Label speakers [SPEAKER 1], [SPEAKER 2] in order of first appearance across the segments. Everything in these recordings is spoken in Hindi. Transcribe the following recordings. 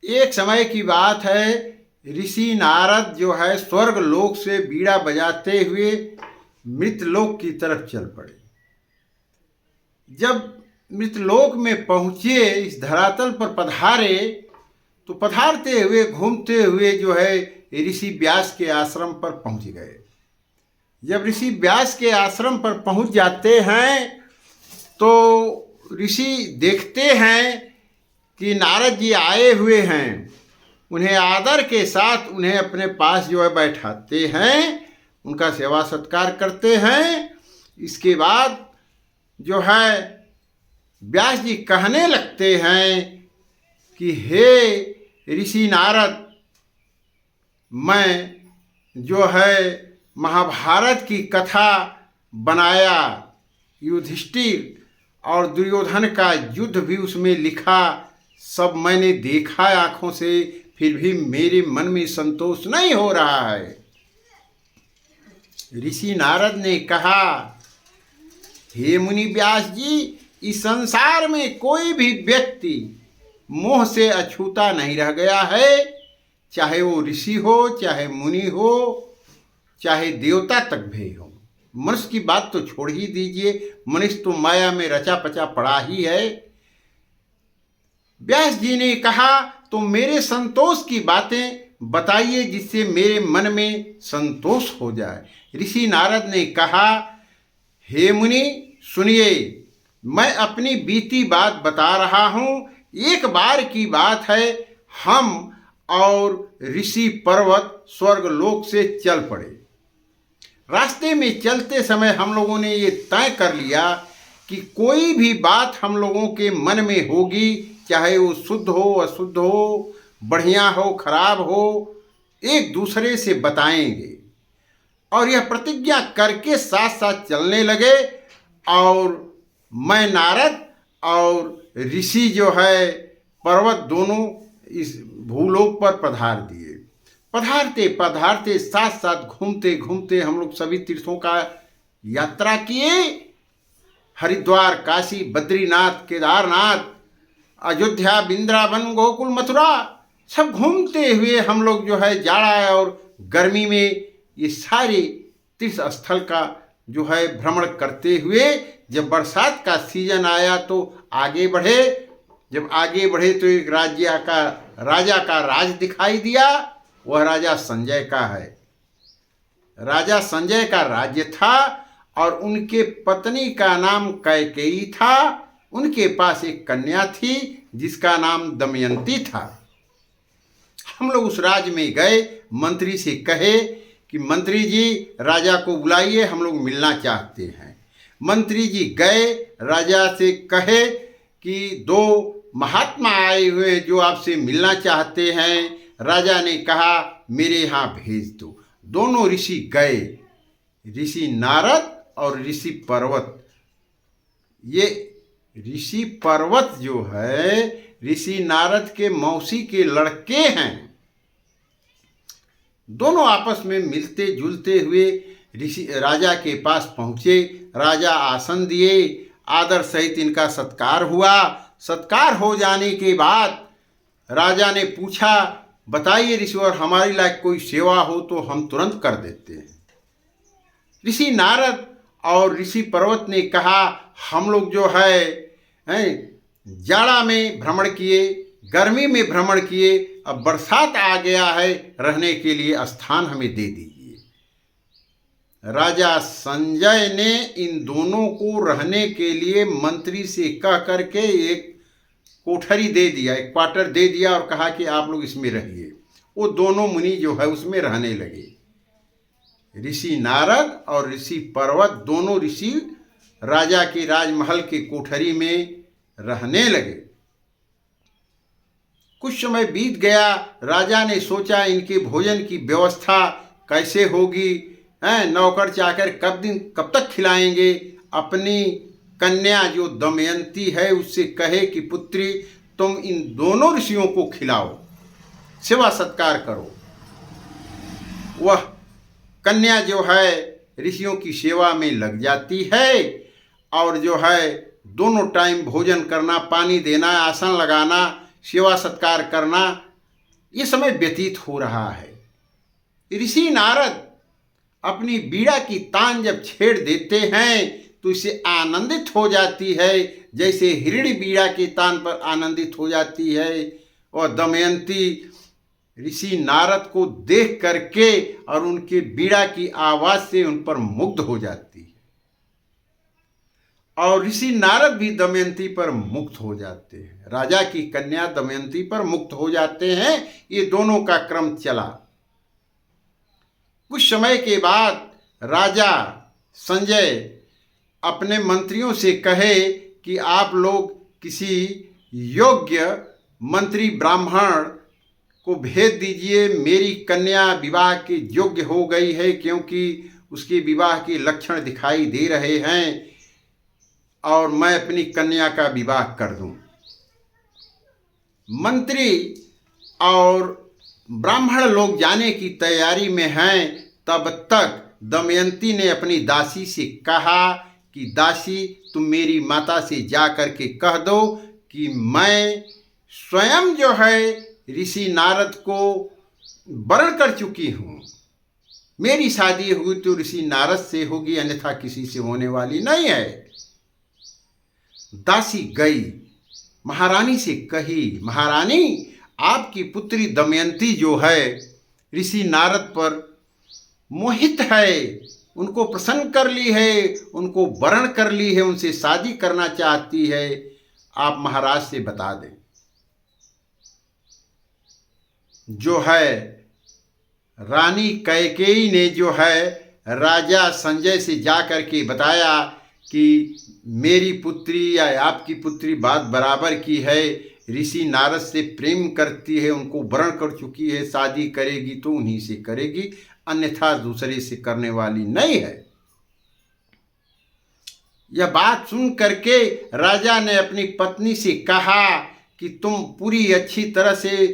[SPEAKER 1] एक समय की बात है, ऋषि नारद जो है स्वर्ग लोक से बीड़ा बजाते हुए मृतलोक की तरफ चल पड़े। जब मृतलोक में पहुंचे, इस धरातल पर पधारे, तो पधारते हुए घूमते हुए जो है ऋषि व्यास के आश्रम पर पहुंच गए। जब ऋषि व्यास के आश्रम पर पहुंच जाते हैं तो ऋषि देखते हैं कि नारद जी आए हुए हैं। उन्हें आदर के साथ उन्हें अपने पास जो है बैठाते हैं, उनका सेवा सत्कार करते हैं। इसके बाद जो है व्यास जी कहने लगते हैं कि हे ऋषि नारद, मैं जो है महाभारत की कथा बनाया, युधिष्ठिर और दुर्योधन का युद्ध भी उसमें लिखा, सब मैंने देखा आंखों से, फिर भी मेरे मन में संतोष नहीं हो रहा है। ऋषि नारद ने कहा, हे मुनि व्यास जी, इस संसार में कोई भी व्यक्ति मोह से अछूता नहीं रह गया है, चाहे वो ऋषि हो, चाहे मुनि हो, चाहे देवता तक भी हो। मनुष्य की बात तो छोड़ ही दीजिए, मनुष्य तो माया में रचा पचा पड़ा ही है। व्यास जी ने कहा, तो मेरे संतोष की बातें बताइए जिससे मेरे मन में संतोष हो जाए। ऋषि नारद ने कहा, हे मुनि सुनिए, मैं अपनी बीती बात बता रहा हूँ। एक बार की बात है, हम और ऋषि पर्वत स्वर्ग लोक से चल पड़े। रास्ते में चलते समय हम लोगों ने ये तय कर लिया कि कोई भी बात हम लोगों के मन में होगी, चाहे वो शुद्ध हो अशुद्ध हो, बढ़िया हो खराब हो, एक दूसरे से बताएंगे। और यह प्रतिज्ञा करके साथ साथ चलने लगे। और मैं नारद और ऋषि जो है पर्वत दोनों इस भूलोक पर पधार दिए। पधारते पधारते साथ साथ घूमते घूमते हम लोग सभी तीर्थों का यात्रा किए। हरिद्वार, काशी, बद्रीनाथ, केदारनाथ, अयोध्या, वृंदावन, गोकुल, मथुरा, सब घूमते हुए हम लोग जो है जाड़ा और गर्मी में ये सारे तीर्थ स्थल का जो है भ्रमण करते हुए, जब बरसात का सीजन आया तो आगे बढ़े। जब आगे बढ़े तो एक राजा का राज दिखाई दिया। वह राजा संजय का है। राजा संजय का राज्य था और उनके पत्नी का नाम कैकेयी था। उनके पास एक कन्या थी जिसका नाम दमयंती था। हम लोग उस राज्य में गए, मंत्री से कहे कि मंत्री जी राजा को बुलाइए, हम लोग मिलना चाहते हैं। मंत्री जी गए, राजा से कहे कि दो महात्मा आए हुए जो आपसे मिलना चाहते हैं। राजा ने कहा मेरे यहाँ भेज दो। दोनों ऋषि गए, ऋषि नारद और ऋषि पर्वत। ये ऋषि पर्वत जो है ऋषि नारद के मौसी के लड़के हैं। दोनों आपस में मिलते जुलते हुए ऋषि राजा के पास पहुँचे। राजा आसन दिए, आदर सहित इनका सत्कार हुआ। सत्कार हो जाने के बाद राजा ने पूछा, बताइए ऋषिवर, हमारी लायक कोई सेवा हो तो हम तुरंत कर देते हैं। ऋषि नारद और ऋषि पर्वत ने कहा, हम लोग जो है जाड़ा में भ्रमण किए, गर्मी में भ्रमण किए, अब बरसात आ गया है, रहने के लिए स्थान हमें दे दीजिए। राजा संजय ने इन दोनों को रहने के लिए मंत्री से कह करके एक कोठरी दे दिया, एक क्वार्टर दे दिया और कहा कि आप लोग इसमें रहिए। वो दोनों मुनि जो है उसमें रहने लगे। ऋषि नारद और ऋषि पर्वत दोनों ऋषि राजा के राजमहल के कोठरी में रहने लगे। कुछ समय बीत गया। राजा ने सोचा इनके भोजन की व्यवस्था कैसे होगी, नौकर चाकर कब तक खिलाएंगे। अपनी कन्या जो दमयंती है उससे कहे कि पुत्री तुम इन दोनों ऋषियों को खिलाओ, सेवा सत्कार करो। वह कन्या जो है ऋषियों की सेवा में लग जाती है और जो है दोनों टाइम भोजन करना, पानी देना, आसन लगाना, सेवा सत्कार करना ये समय व्यतीत हो रहा है। ऋषि नारद अपनी बीड़ा की तान जब छेड़ देते हैं तो इसे आनंदित हो जाती है, जैसे हिरणी बीड़ा की तान पर आनंदित हो जाती है। और दमयंती ऋषि नारद को देख करके और उनके बीड़ा की आवाज से उन पर मुग्ध हो जाती है, और ऋषि नारद भी दमयंती पर मुक्त हो जाते हैं। राजा की कन्या दमयंती पर मुक्त हो जाते हैं। ये दोनों का क्रम चला। कुछ समय के बाद राजा संजय अपने मंत्रियों से कहे कि आप लोग किसी योग्य मंत्री ब्राह्मण को भेज दीजिए। मेरी कन्या विवाह के योग्य हो गई है, क्योंकि उसके विवाह के लक्षण दिखाई दे रहे हैं, और मैं अपनी कन्या का विवाह कर दूं। मंत्री और ब्राह्मण लोग जाने की तैयारी में हैं। तब तक दमयंती ने अपनी दासी से कहा कि दासी, तुम मेरी माता से जा कर के कह दो कि मैं स्वयं जो है ऋषि नारद को वरण कर चुकी हूँ। मेरी शादी हुई तो ऋषि नारद से होगी, अन्यथा किसी से होने वाली नहीं है। दासी गई, महारानी से कही, महारानी, आपकी पुत्री दमयंती जो है ऋषि नारद पर मोहित है, उनको प्रसन्न कर ली है, उनको वरण कर ली है, उनसे शादी करना चाहती है। आप महाराज से बता दें। जो है रानी कैकेयी ने जो है राजा संजय से जा कर के बताया कि मेरी पुत्री या आपकी पुत्री बात बराबर की है, ऋषि नारद से प्रेम करती है, उनको वरण कर चुकी है, शादी करेगी तो उन्हीं से करेगी, अन्यथा दूसरे से करने वाली नहीं है। यह बात सुन करके राजा ने अपनी पत्नी से कहा कि तुम पूरी अच्छी तरह से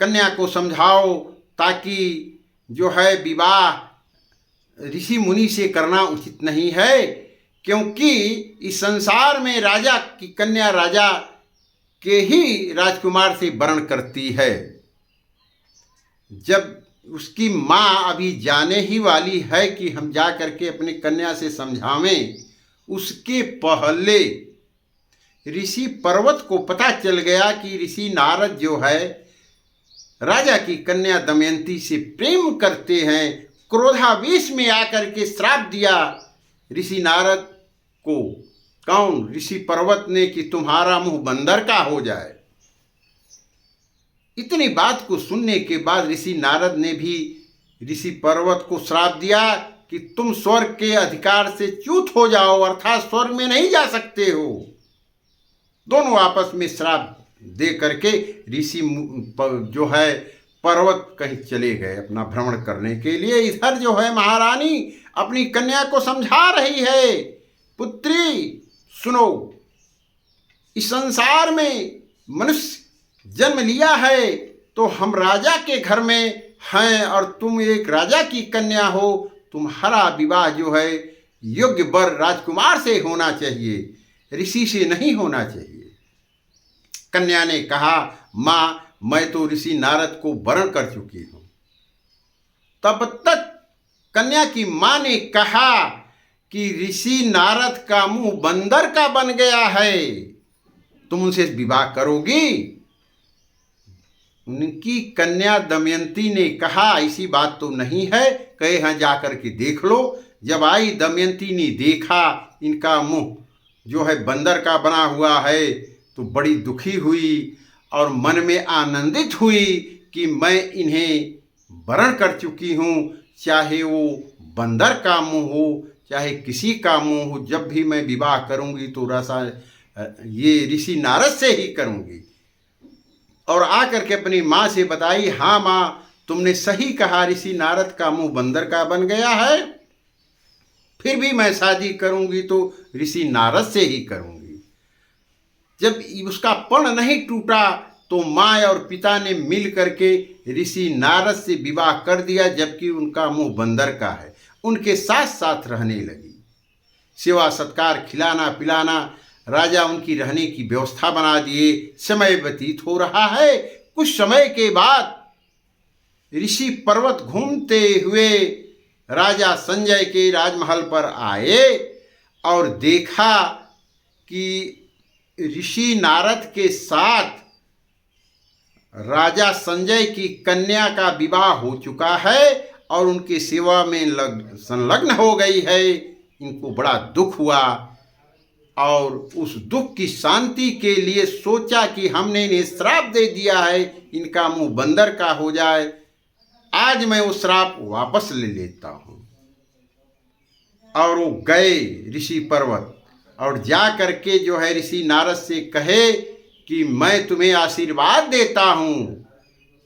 [SPEAKER 1] कन्या को समझाओ, ताकि जो है विवाह ऋषि मुनि से करना उचित नहीं है, क्योंकि इस संसार में राजा की कन्या राजा के ही राजकुमार से वरण करती है। जब उसकी माँ अभी जाने ही वाली है कि हम जा करके अपनी कन्या से समझावें, उसके पहले ऋषि पर्वत को पता चल गया कि ऋषि नारद जो है राजा की कन्या दमयंती से प्रेम करते हैं। क्रोधावेश में आकर के श्राप दिया ऋषि नारद को। कौन? ऋषि पर्वत ने, कि तुम्हारा मुंह बंदर का हो जाए। इतनी बात को सुनने के बाद ऋषि नारद ने भी ऋषि पर्वत को श्राप दिया कि तुम स्वर्ग के अधिकार से च्युत हो जाओ, अर्थात स्वर्ग में नहीं जा सकते हो। दोनों आपस में श्राप दे करके ऋषि जो है पर्वत कहीं चले गए अपना भ्रमण करने के लिए। इधर जो है महारानी अपनी कन्या को समझा रही है, पुत्री सुनो, इस संसार में मनुष्य जन्म लिया है तो हम राजा के घर में हैं, और तुम एक राजा की कन्या हो, तुम्हारा विवाह जो है योग्य वर राजकुमार से होना चाहिए, ऋषि से नहीं होना चाहिए। कन्या ने कहा, माँ, मैं तो ऋषि नारद को वरण कर चुकी हूँ। तब तक कन्या की माँ ने कहा कि ऋषि नारद का मुंह बंदर का बन गया है, तुम उनसे विवाह करोगी? उनकी कन्या दमयंती ने कहा, ऐसी बात तो नहीं है, कहे हाँ जाकर के देख लो। जब आई दमयंती ने देखा इनका मुंह जो है बंदर का बना हुआ है, तो बड़ी दुखी हुई और मन में आनंदित हुई कि मैं इन्हें वरण कर चुकी हूँ, चाहे वो बंदर का मुंह हो चाहे किसी का मुंह हो। जब भी मैं विवाह करूँगी तो ये ऋषि नारद से ही करूँगी। और आकर के अपनी माँ से बताई, हाँ माँ, तुमने सही कहा, ऋषि नारद का मुंह बंदर का बन गया है, फिर भी मैं शादी करूँगी तो ऋषि नारद से ही करूँगी। जब उसका पण नहीं टूटा तो माँ और पिता ने मिल करके ऋषि नारद से विवाह कर दिया, जबकि उनका मुंह बंदर का है। उनके साथ साथ रहने लगी, सेवा सत्कार, खिलाना पिलाना, राजा उनकी रहने की व्यवस्था बना दिए। समय व्यतीत हो रहा है, कुछ समय के बाद ऋषि पर्वत घूमते हुए राजा संजय के राजमहल पर आए और देखा कि ऋषि नारद के साथ राजा संजय की कन्या का विवाह हो चुका है और उनकी सेवा में संलग्न हो गई है। इनको बड़ा दुख हुआ और उस दुख की शांति के लिए सोचा कि हमने इन्हें श्राप दे दिया है, इनका मुंह बंदर का हो जाए, आज मैं वो श्राप वापस ले लेता हूँ। और वो गए ऋषि पर्वत और जा करके जो है ऋषि नारद से कहे कि मैं तुम्हें आशीर्वाद देता हूँ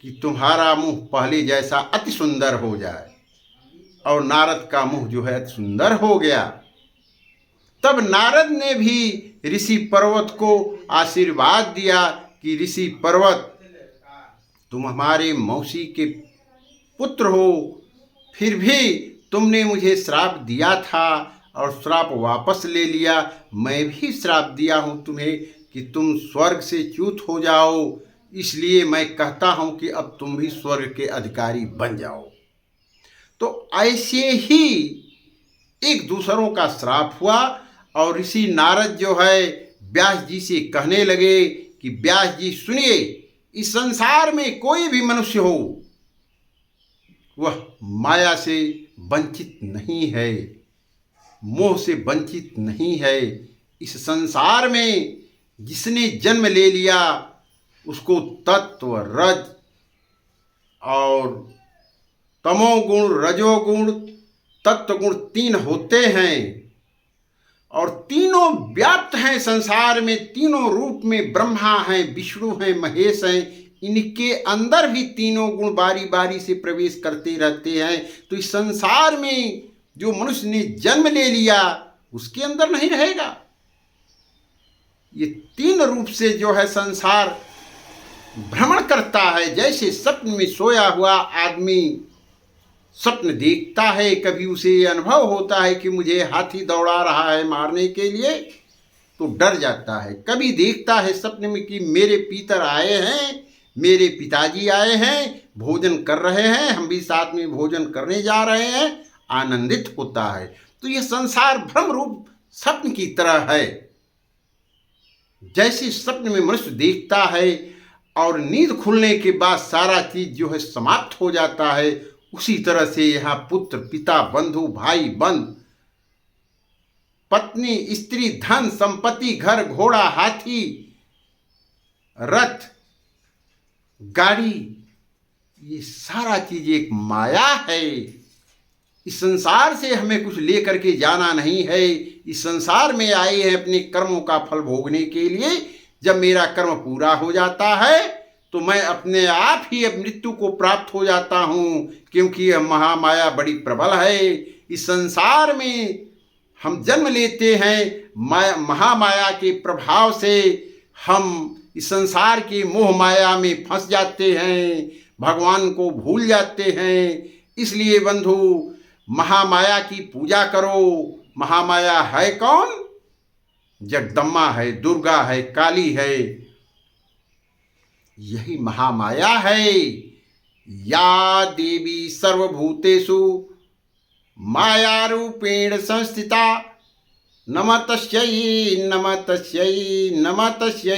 [SPEAKER 1] कि तुम्हारा मुंह पहले जैसा अति सुंदर हो जाए। और नारद का मुंह जो है अति सुंदर हो गया। तब नारद ने भी ऋषि पर्वत को आशीर्वाद दिया कि ऋषि पर्वत, तुम हमारे मौसी के पुत्र हो, फिर भी तुमने मुझे श्राप दिया था और श्राप वापस ले लिया। मैं भी श्राप दिया हूँ तुम्हें कि तुम स्वर्ग से च्युत हो जाओ, इसलिए मैं कहता हूँ कि अब तुम भी स्वर्ग के अधिकारी बन जाओ। तो ऐसे ही एक दूसरों का श्राप हुआ और ऋषि नारद जो है व्यास जी से कहने लगे कि व्यास जी सुनिए, इस संसार में कोई भी मनुष्य हो वह माया से वंचित नहीं है, मोह से वंचित नहीं है। इस संसार में जिसने जन्म ले लिया उसको तत्व, रज और तमोगुण, रजोगुण, तत्वगुण 3 होते हैं और तीनों व्याप्त हैं संसार में। तीनों रूप में ब्रह्मा हैं, विष्णु हैं, महेश हैं। इनके अंदर भी तीनों गुण बारी बारी से प्रवेश करते रहते हैं। तो इस संसार में जो मनुष्य ने जन्म ले लिया उसके अंदर नहीं रहेगा। ये 3 रूप से जो है संसार भ्रमण करता है। जैसे स्वप्न में सोया हुआ आदमी स्वप्न देखता है, कभी उसे ये अनुभव होता है कि मुझे हाथी दौड़ा रहा है मारने के लिए, तो डर जाता है। कभी देखता है सपने में कि मेरे पितर आए हैं, मेरे पिताजी आए हैं, भोजन कर रहे हैं, हम भी साथ में भोजन करने जा रहे हैं, आनंदित होता है। तो यह संसार भ्रम रूप स्वप्न की तरह है। जैसे स्वप्न में मनुष्य देखता है और नींद खुलने के बाद सारा चीज जो है समाप्त हो जाता है, उसी तरह से यहाँ पुत्र, पिता, बंधु, भाई, बंद, पत्नी, स्त्री, धन, संपत्ति, घर, घोड़ा, हाथी, रथ, गाड़ी, ये सारा चीज एक माया है। इस संसार से हमें कुछ लेकर के जाना नहीं है। इस संसार में आए हैं अपने कर्मों का फल भोगने के लिए। जब मेरा कर्म पूरा हो जाता है तो मैं अपने आप ही मृत्यु को प्राप्त हो जाता हूँ, क्योंकि यह महामाया बड़ी प्रबल है। इस संसार में हम जन्म लेते हैं, महामाया के प्रभाव से हम इस संसार की मोह माया में फंस जाते हैं, भगवान को भूल जाते हैं। इसलिए बंधु, महामाया की पूजा करो। महामाया है कौन? जगदम्बा है, दुर्गा है, काली है, यही महामाया है। या देवी सर्वभूतेषु माया रूपेण संस्थिता, नमः तस्यै नमः तस्यै नमः तस्यै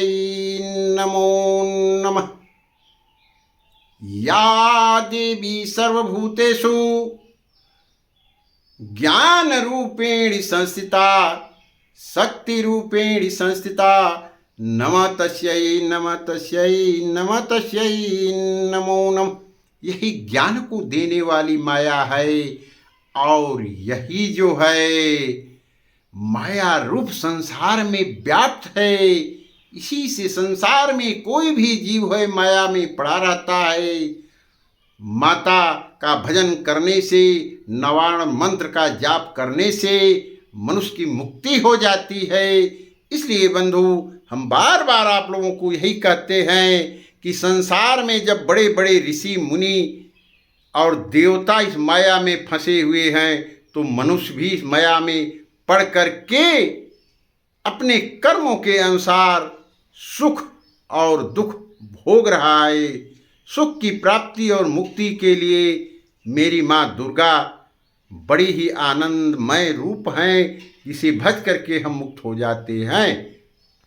[SPEAKER 1] नमो नमः। या देवी सर्वभूतेषु ज्ञान रूपेण संस्थिता, शक्ति रूपेण संस्थिता, नमः तस्यै नमः तस्यै नमः तस्यै नमो नमः। यही ज्ञान को देने वाली माया है और यही जो है माया रूप संसार में व्याप्त है। इसी से संसार में कोई भी जीव है माया में पड़ा रहता है। माता का भजन करने से, नवाण मंत्र का जाप करने से मनुष्य की मुक्ति हो जाती है। इसलिए बंधु, हम बार बार आप लोगों को यही कहते हैं कि संसार में जब बड़े बड़े ऋषि मुनि और देवता इस माया में फंसे हुए हैं, तो मनुष्य भी इस माया में पढ़ करके अपने कर्मों के अनुसार सुख और दुख भोग रहा है। सुख की प्राप्ति और मुक्ति के लिए मेरी माँ दुर्गा बड़ी ही आनंदमय रूप हैं, जिसे भज करके हम मुक्त हो जाते हैं।